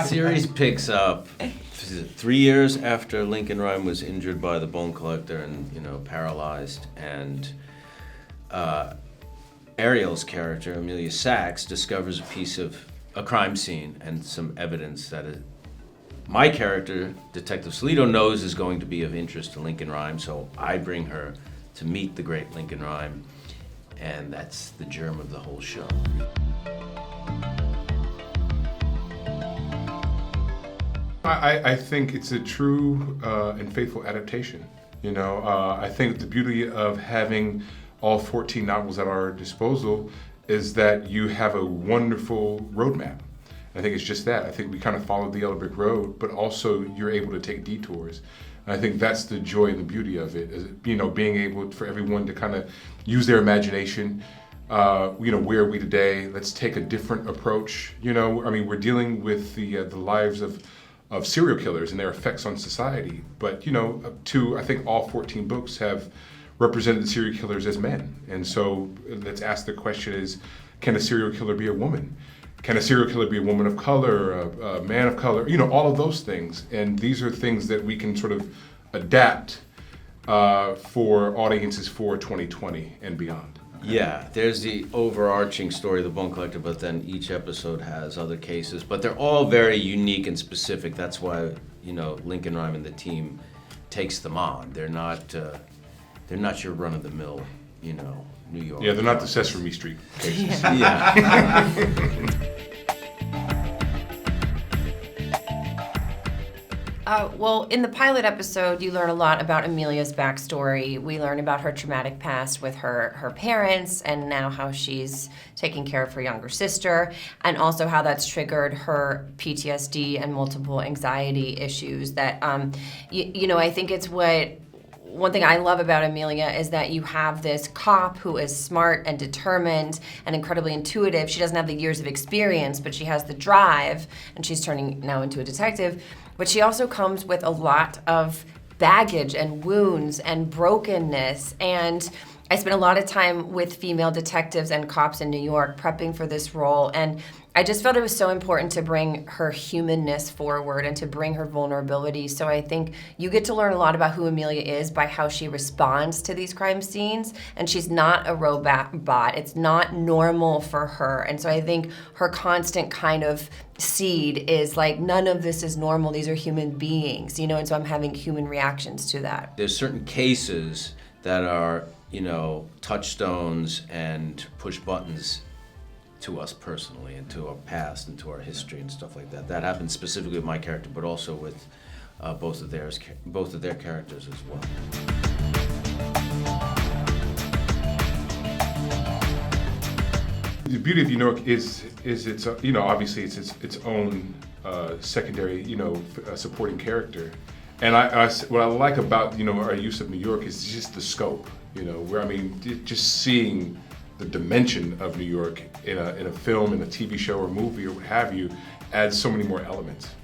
Series picks up 3 years after Lincoln Rhyme was injured by the bone collector and, paralyzed, and Ariel's character, Amelia Sachs, discovers a crime scene and some evidence that my character, Detective Salito, knows is going to be of interest to Lincoln Rhyme, so I bring her to meet the great Lincoln Rhyme, and that's the germ of the whole show. I think it's a true and faithful adaptation. I think the beauty of having all 14 novels at our disposal is that you have a wonderful roadmap. I think it's just that. I think we kind of followed the yellow brick road, but also you're able to take detours. And I think that's the joy and the beauty of it, is, being able for everyone to kind of use their imagination. Where are we today? Let's take a different approach. We're dealing with the lives of serial killers and their effects on society. But, up to, I think all 14 books have represented the serial killers as men. And so let's ask the question is, can a serial killer be a woman? Can a serial killer be a woman of color, a man of color? All of those things. And these are things that we can sort of adapt for audiences for 2020 and beyond. Yeah, there's the overarching story of the Bone Collector, but then each episode has other cases. But they're all very unique and specific. That's why, Lincoln Rhyme and the team takes them on. They're not your run-of-the-mill, New York. Yeah, they're not the Sesame Street cases. Yeah. Well, in the pilot episode, you learn a lot about Amelia's backstory. We learn about her traumatic past with her parents, and now how she's taking care of her younger sister, and also how that's triggered her PTSD and multiple anxiety issues. That, I think it's one thing I love about Amelia is that you have this cop who is smart and determined and incredibly intuitive. She doesn't have the years of experience, but she has the drive, and she's turning now into a detective. But she also comes with a lot of baggage and wounds and brokenness. And I spent a lot of time with female detectives and cops in New York prepping for this role. And I just felt it was so important to bring her humanness forward and to bring her vulnerability. So I think you get to learn a lot about who Amelia is by how she responds to these crime scenes. And she's not a robot. It's not normal for her. And so I think her constant kind of seed is like, none of this is normal. These are human beings, and so I'm having human reactions to that. There's certain cases that are, touchstones and push buttons to us personally and to our past and to our history and stuff like that. That happens specifically with my character, but also with both of their characters as well. The beauty of New York is it's obviously it's its own secondary supporting character, and what I like about our use of New York is just the scope, just seeing the dimension of New York in a film, in a TV show or movie or what have you, adds so many more elements.